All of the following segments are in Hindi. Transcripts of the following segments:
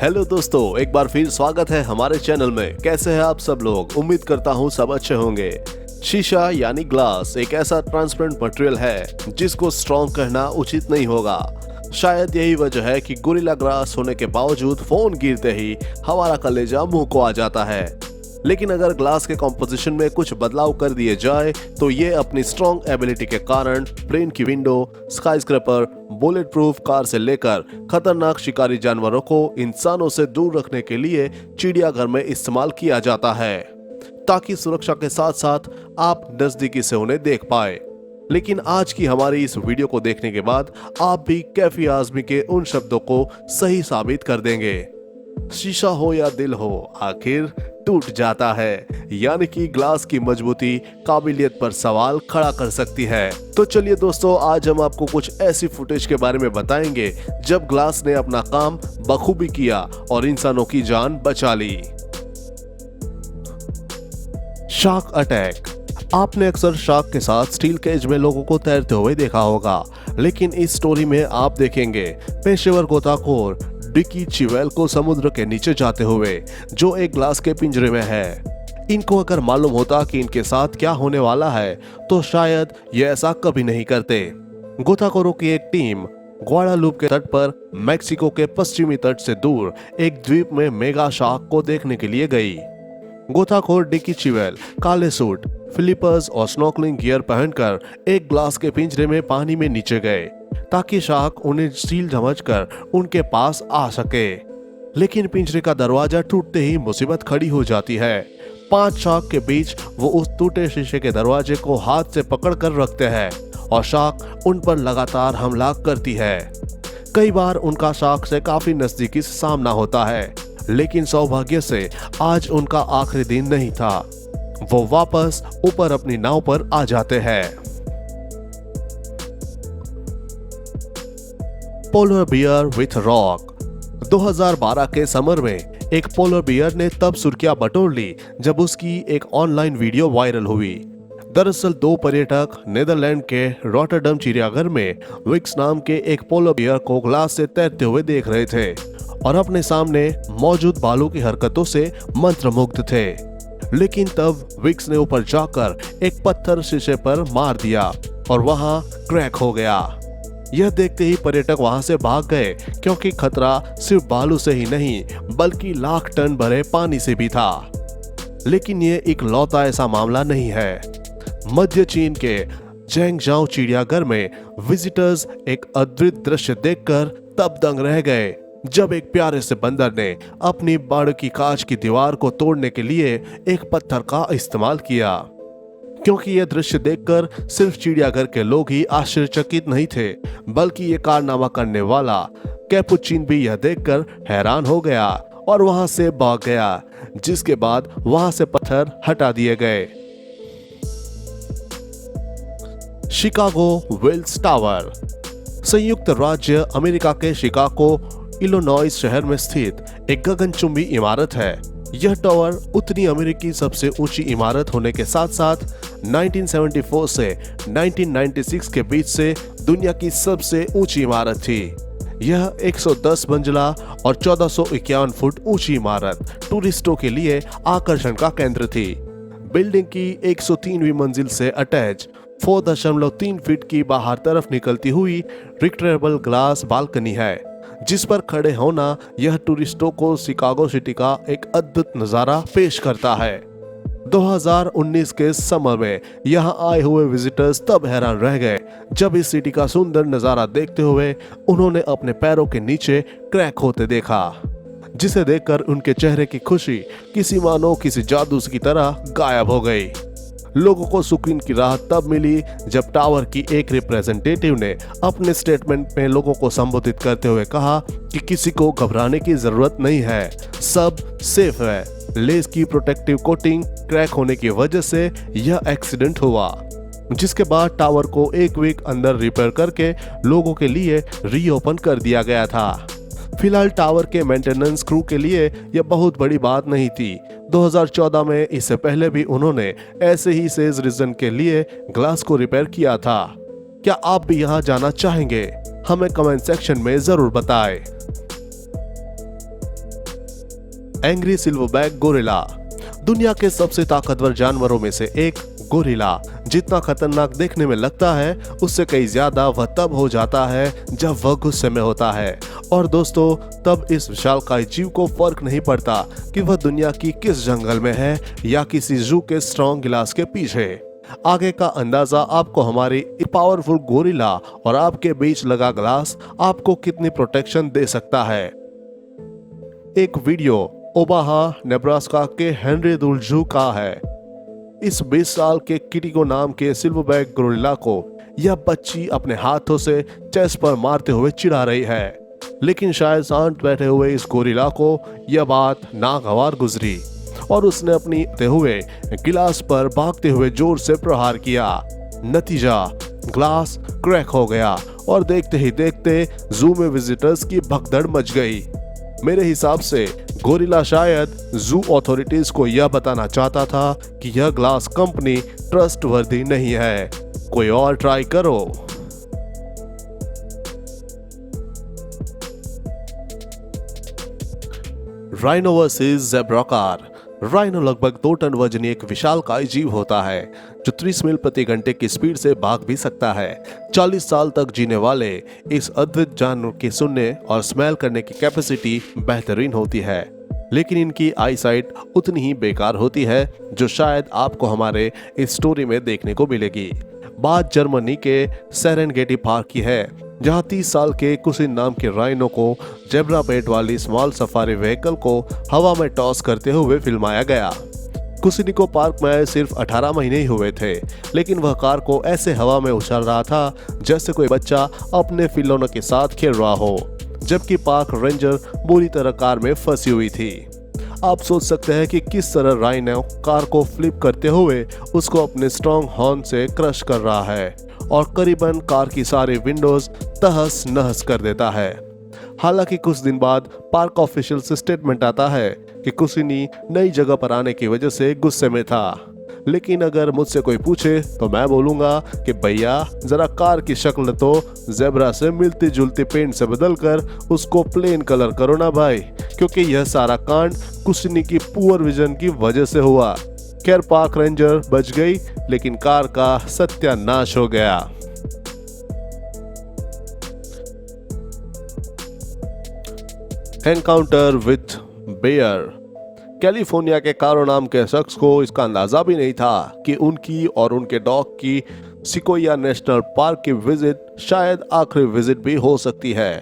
हेलो दोस्तों, एक बार फिर स्वागत है हमारे चैनल में। कैसे हैं आप सब लोग? उम्मीद करता हूं सब अच्छे होंगे। शीशा यानी ग्लास एक ऐसा ट्रांसपेरेंट मटेरियल है जिसको स्ट्रॉन्ग कहना उचित नहीं होगा। शायद यही वजह है कि गोरिल्ला ग्लास होने के बावजूद फोन गिरते ही हमारा कलेजा मुंह को आ जाता है। लेकिन अगर ग्लास के कॉम्पोजिशन में कुछ बदलाव कर दिए जाए तो ये अपनी स्ट्रॉन्ग एबिलिटी के कारण प्लेन की विंडो, स्काईस्क्रैपर, बुलेट प्रूफ कार से लेकर खतरनाक शिकारी जानवरों को इंसानों से दूर रखने के लिए चिड़ियाघर में इस्तेमाल किया जाता है, ताकि सुरक्षा के साथ साथ आप नजदीकी से उन्हें देख पाए। लेकिन आज की हमारी इस वीडियो को देखने के बाद आप भी कैफी आजमी के उन शब्दों को सही साबित कर देंगे। शीशा हो या दिल हो, आखिर टूट जाता है। यानी कि ग्लास की मजबूती काबिलियत पर सवाल खड़ा कर सकती है। तो चलिए दोस्तों, आज हम आपको कुछ ऐसी फुटेज के बारे में बताएंगे जब ग्लास ने अपना काम बखूबी किया और इंसानों की जान बचा ली। Shark attack. आपने अक्सर शार्क के साथ स्टील केज में लोगों को तैरते हुए देखा होगा, लेकिन इस स्टोरी में आप देखेंगे पेशेवर गोताखोर डिकी चिवेल को समुद्र के नीचे जाते हुए, जो एक ग्लास के पिंजरे में है। इनको अगर मालूम होता कि इनके साथ क्या होने वाला है तो शायद ये ऐसा कभी नहीं करते। गोताखोरों की एक टीम ग्वाडालूप के तट पर मैक्सिको के पश्चिमी तट से दूर एक द्वीप में मेगा शार्क को देखने के लिए गई। गोताखोर डिकी चिवेल काले सूट, फ्लिपर्स और स्नॉर्कलिंग गियर पहनकर एक ग्लास के पिंजरे में पानी में नीचे गए, ताकि शार्क उन्हें सील समझकर उनके पास आ सके। लेकिन पिंजरे का दरवाजा टूटते ही मुसीबत खड़ी हो जाती है। 5 शार्क के बीच वो उस टूटे शीशे के दरवाजे को हाथ से पकड़ कर रखते हैं और शार्क उन पर लगातार हमला करती है। कई बार उनका शार्क से काफी नजदीकी से सामना होता है, लेकिन सौभाग्य से आज उनका आखिरी दिन नहीं था। वो वापस ऊपर अपनी नाव पर आ जाते हैं। Polar bear with rock. 2012 के समर में एक पोलर बियर ने तब सुर्खियां बटोर ली जब उसकी एक ऑनलाइन वीडियो वायरल हुई। दरअसल 2 पर्यटक नीदरलैंड के रॉटरडम चिड़ियाघर में विक्स नाम के एक पोलर बियर को ग्लास से तैरते हुए देख रहे थे और अपने सामने मौजूद बालों की हरकतों से मंत्रमुग्ध थे। लेकिन तब विक्स ने ऊपर जाकर एक पत्थर शीशे पर मार दिया और वहां क्रैक हो गया। यह देखते ही पर्यटक वहां से भाग गए, क्योंकि खतरा सिर्फ बालू से ही नहीं बल्कि लाख टन भरे पानी से भी था। लेकिन ये इकलौता ऐसा मामला नहीं है। मध्य चीन के जैंगजाओ चिड़ियाघर में विजिटर्स एक अद्भुत दृश्य देखकर तब दंग रह गए, जब एक प्यारे से बंदर ने अपनी बाड़ की कांच की दीवार को तोड़ने के लिए एक पत्थर का इस्तेमाल किया। क्योंकि यह दृश्य देखकर सिर्फ चिड़ियाघर के लोग ही आश्चर्यचकित नहीं थे, बल्कि ये कारनामा करने वाला कैपुचिन भी यह देखकर हैरान हो गया और वहां से भाग गया, जिसके बाद वहां से पत्थर हटा दिए गए। Chicago Willis Tower. संयुक्त राज्य अमेरिका के शिकागो इलिनॉइस शहर में स्थित एक गगनचुंबी इमारत है। यह टावर उत्तरी अमेरिकी सबसे ऊंची इमारत होने के साथ साथ 1974 से 1996 के बीच से दुनिया की सबसे ऊंची इमारत थी। यह 110 मंजिला और 1451 फुट ऊंची इमारत टूरिस्टों के लिए आकर्षण का केंद्र थी। बिल्डिंग की 103वीं मंजिल से अटैच 4.3 फीट की बाहर तरफ निकलती हुई रिट्रेक्टेबल ग्लास बालकनी है, जिस पर खड़े होना यह टूरिस्टों को शिकागो सिटी का एक अद्भुत नजारा पेश करता है। 2019 के समर में यहाँ आए हुए विजिटर्स तब हैरान रह गए जब इस सिटी का सुंदर नजारा देखते हुए उन्होंने अपने पैरों के नीचे क्रैक होते देखा, जिसे देखकर उनके चेहरे की खुशी किसी जादू की तरह गायब हो गई। लोगों को सुकून की राहत तब मिली जब टावर की एक रिप्रेजेंटेटिव ने अपने स्टेटमेंट में लोगों को संबोधित करते हुए कहा कि किसी को घबराने की जरूरत नहीं है, सब सेफ है। लेस की प्रोटेक्टिव कोटिंग क्रैक होने की वजह से यह एक्सीडेंट हुआ, जिसके बाद टावर को 1 वीक अंदर रिपेयर करके लोगों के लिए रीओपन कर दिया गया था। फिलहाल टावर के मेंटेनेंस क्रू के लिए यह बहुत बड़ी बात नहीं थी। 2014 में इससे पहले भी उन्होंने ऐसे ही सेज रीजन के लिए ग्लास को रिपेयर किया था। क्या आप भी यहाँ जाना चाहेंगे? हमें कमेंट सेक्शन में जरूर बताएं। एंग्री सिल्वरबैक गोरिल्ला दुनिया के सबसे ताकतवर जानवरों में से एक गोरिल्ला जितना खतरनाक देखने में लगता है उससे कई ज्यादा वह तब हो जाता है जब वह गुस्से में होता है। और दोस्तों तब इस विशालकाय जीव को फर्क नहीं पड़ता कि वह दुनिया की किस जंगल में है या किसी जू के स्ट्रॉन्ग गिलास के पीछे। आगे का अंदाजा आपको हमारी पावरफुल गोरिल्ला और आपके बीच लगा ग्लास आपको कितनी प्रोटेक्शन दे सकता है। एक वीडियो ओमाहा नेब्रास्का के हेनरी दुल जू का है। इस 20 साल के किटिको नाम के सिल्वरबैक गोरिल्ला को यह बच्ची अपने हाथों से चेस्ट पर मारते हुए चिढ़ा रही है, लेकिन शायद शांत बैठे हुए इस गोरिल्ला को यह बात नागवार गुजरी और उसने अपनी हुए गिलास पर भागते हुए जोर से प्रहार किया। नतीजा ग्लास क्रैक हो गया और देखते ही देखते जू में विजिटर्स की भगदड़ मच गई। मेरे हिसाब से गोरिल्ला शायद जू अथॉरिटीज को यह बताना चाहता था कि यह ग्लास कंपनी ट्रस्टवर्दी नहीं है, कोई और ट्राई करो। Rhino versus zebra car. Rhino लगभग 2 टन वजनी एक विशालकाय जीव होता है जो 30 मील प्रति घंटे की स्पीड से भाग भी सकता है। 40 साल तक जीने वाले इस अद्भुत जानवर की सुनने और स्मेल करने की कैपेसिटी बेहतरीन होती है, लेकिन इनकी आईसाइट उतनी ही बेकार होती है जो शायद आपको हमारे इस स्टोरी में देखने को मिलेगी। बात जर्मनी के सेरेनगेटी पार्क की है, जहां 30 साल के कुसिन नाम के राइनो को जेब्रा पेट वाली स्मॉल सफारी व्हीकल को हवा में टॉस करते हुए फिल्माया गया। कुसिनी को पार्क में आए सिर्फ 18 महीने ही हुए थे, लेकिन वह कार को ऐसे हवा में उछाल रहा था जैसे कोई बच्चा अपने खिलौनों के साथ खेल रहा हो, जबकि पार्क रेंजर बुरी तरह कार में फंसी हुई थी। आप सोच सकते हैं कि किस तरह राइनो कार को फ्लिप करते हुए उसको अपने स्ट्रॉन्ग हॉर्न से क्रश कर रहा है और करीबन कार की सारी विंडोज तहस नहस कर देता है। हालांकि कुछ दिन बाद पार्क ऑफिशियल से स्टेटमेंट आता है कि कुसिनी नई जगह पर आने की वजह से गुस्से में था, लेकिन अगर मुझसे कोई पूछे तो मैं बोलूंगा कि भैया जरा कार की शक्ल तो ज़ेब्रा से मिलती जुलती पेंट से बदलकर उसको प्लेन कलर करो ना भाई, क्योंकि यह सारा कांड कुसिनी की पुअर विजन की वजह से हुआ। खैर पार्क रेंजर बच गई, लेकिन कार का सत्यानाश हो गया। Encounter with bear. कैलिफोर्निया के कारो नाम के शख्स को इसका अंदाजा भी नहीं था कि उनकी और उनके डॉग की सिकोया नेशनल पार्क की विजिट शायद आखिरी विजिट भी हो सकती है।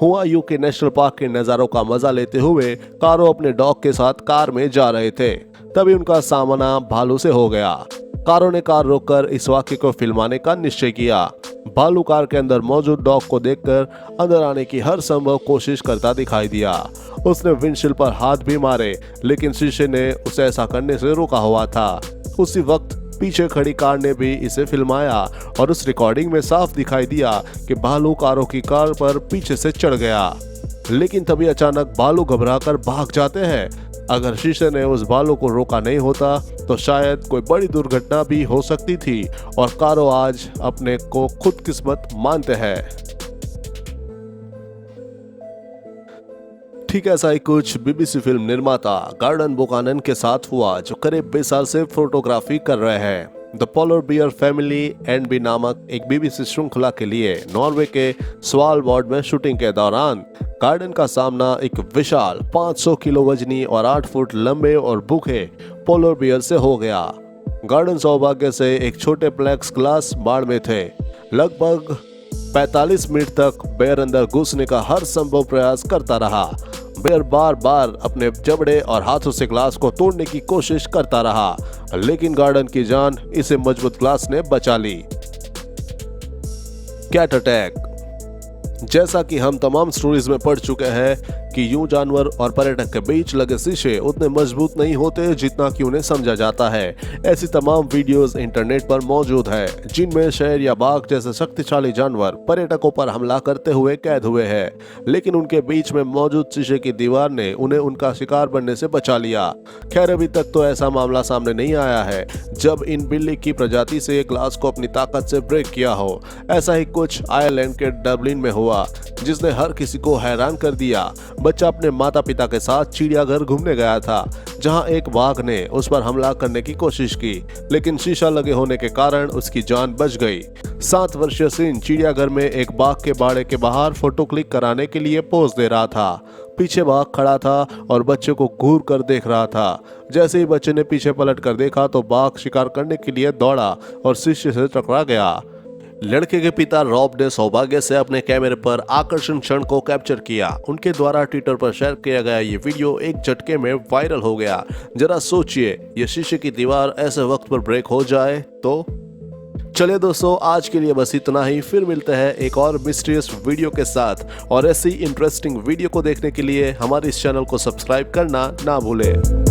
हुआयू के नेशनल पार्क के नजारों का मजा लेते हुए कारो अपने डॉग के साथ कार में जा रहे थे, तभी उनका सामना भालू से हो गया। कारो ने कार रोककर इस वाक्य को फिल्माने का निश्चय किया। भालू कार के अंदर मौजूद डॉग को देखकर अंदर आने की हर संभव कोशिश करता दिखाई दिया। उसने विंडशील्ड पर हाथ भी मारे, लेकिन शीशे ने उसे ऐसा करने से रोका हुआ था। उसी वक्त पीछे खड़ी कार ने भी इसे फिल्माया और उस रिकॉर्डिंग में साफ दिखाई दिया कि भालू कारों की कार पर पीछे से चढ़ गया, लेकिन तभी अचानक भालू घबराकर भाग जाते हैं। अगर शीशे ने उस भालू को रोका नहीं होता तो शायद कोई बड़ी दुर्घटना भी हो सकती थी और कारो आज अपने को खुद किस्मत मानते हैं। ठीक ऐसा ही कुछ बीबीसी फिल्म निर्माता गॉर्डन बुकानन के साथ हुआ, जो करीब 20 साल से फोटोग्राफी कर रहे हैं। The polar bear family NB नामक एक बीबीसी श्रृंखला के लिए नॉर्वे के स्वालबॉर्ड में शूटिंग के दौरान गार्डन का सामना एक विशाल 500 किलो वजनी और 8 फुट लंबे और भूखे पोलर बियर से हो गया। गार्डन सौभाग्य से एक छोटे प्लेक्स ग्लास बाड़ में थे। लगभग 45 मिनट तक बेयर अंदर घुसने का हर संभव प्रयास करता रहा। बेयर बार बार अपने जबड़े और हाथों से ग्लास को तोड़ने की कोशिश करता रहा, लेकिन गार्डन की जान इसे मजबूत ग्लास ने बचा ली। Cat attack. जैसा कि हम तमाम स्टोरीज में पढ़ चुके हैं कि यूं जानवर और पर्यटक के बीच लगे शीशे उतने मजबूत नहीं होते जितना कि उन्हें समझा जाता है। ऐसी तमाम वीडियोस इंटरनेट पर मौजूद है जिनमें शेर या बाघ जैसे शक्तिशाली जानवर पर्यटकों पर हमला करते हुए कैद हुए हैं, लेकिन उनके बीच में मौजूद शीशे की दीवार ने उन्हें उनका शिकार बनने से बचा लिया। खैर अभी तक तो ऐसा मामला सामने नहीं आया है जब इन बिल्ली की प्रजाति से ग्लास को अपनी ताकत से ब्रेक किया हो। ऐसा ही कुछ आयरलैंड के डबलिन में हुआ जिसने हर किसी को हैरान कर दिया। बच्चा अपने माता पिता के साथ चिड़ियाघर घूमने गया था, जहां एक बाघ ने उस पर हमला करने की कोशिश की, लेकिन शीशा लगे होने के कारण उसकी जान बच गई। 7 वर्षीय सिन चिड़ियाघर में एक बाघ के बाड़े के बाहर फोटो क्लिक कराने के लिए पोज दे रहा था। पीछे बाघ खड़ा था और बच्चे को घूर कर देख रहा था। जैसे ही बच्चे ने पीछे पलट कर देखा तो बाघ शिकार करने के लिए दौड़ा और शीशे से टकरा गया। लड़के के पिता रॉब ने सौभाग्य से अपने कैमरे पर आकर्षण क्षण को कैप्चर किया। उनके द्वारा ट्विटर पर शेयर किया गया ये वीडियो एक झटके में वायरल हो गया। जरा सोचिए, ये शीशे की दीवार ऐसे वक्त पर ब्रेक हो जाए तो। चलिए दोस्तों, आज के लिए बस इतना ही। फिर मिलते हैं एक और मिस्टीरियस वीडियो के साथ, और ऐसी इंटरेस्टिंग वीडियो को देखने के लिए हमारे इस चैनल को सब्सक्राइब करना ना भूलें।